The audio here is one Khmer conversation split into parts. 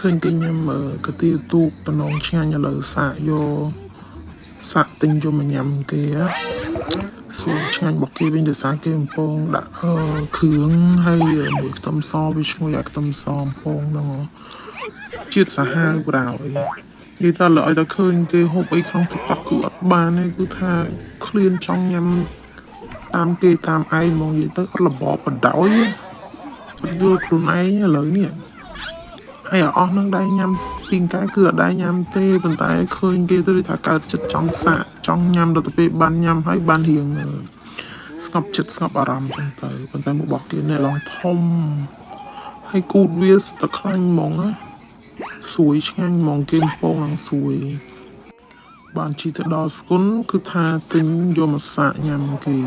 ឃើញគេញ៉ាំកាទៀវទូកតំណងឆ្ងាញ់ឥឡូវសាកយកសាកទិញយកមកញ៉ាំគេស្រួយឆ្ងាញ់របស់គេវិញដោយសារគេកំពុងដាក់គ្រឿងហើយមួយខ្ទឹមសវាឈ្ងុយអាខ្ទឹមសកំពុងហ្នឹងជាតិសាហាវប្រោយនិយាយថាលើឲ្យតែឃើញគេហូបអីក្នុង TikTok គឺអត់បានទេគឺថាឃ្លានចង់ញ៉ាំតាមគេតាមឯងហ្មងនិយាយទៅអត់របបបដោយយល់ខ្លួនឯងឥឡូវនេះហើយអស់នឹងដែរញ៉ាំពីងកែគឺអត់ដែរញ៉ាំទេប៉ុន្តែឃើញគេទៅថាកើតចិត្តចង់សាកចង់ញ៉ាំដល់ទៅពេលបានញ៉ាំហើយបានរៀងស្ងប់ចិត្តស្ងប់អារម្មណ៍ចឹងទៅប៉ុន្តែមកបោះគេនេះឡងធំហើយគូតវាស្ទើរខ្លាញ់ហ្មងណាស្រួយឆ្ងាញ់ហ្មងគេកំពងឡើងស្រួយបានជីទៅដល់ស្គុនគឺថាទិញយកមកសាកញ៉ាំគេ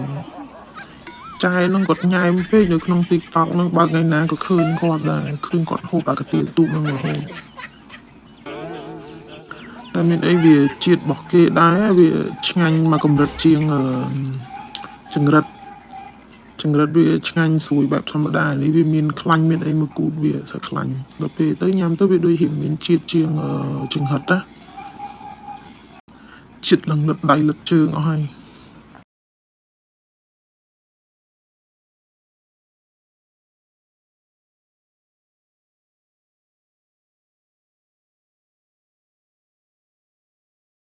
ចែនឹងគាត់ញ៉ែមពេកនៅក្នុង TikTok នឹងបើថ្ងៃណាក៏ឃើញគាត់ដែរឃើញគាត់ហូបអាកាទៀវទូកនឹងរហូតតែមានអីវាជាតិរបស់គេដែរវាឆ្ងាញ់មកកម្រិតជាងចង្រិតវាឆ្ងាញ់ស្រួយបែបធម្មតានេះវាមានខ្លាញ់មានអីមកគូតវាសើខ្លាញ់ដល់ពេលទៅញ៉ាំទៅវាដូចរៀងមានជាតិជាងចង្រិតណាជាតិលឹងលឹតដៃលឹតជើងអស់ហើយ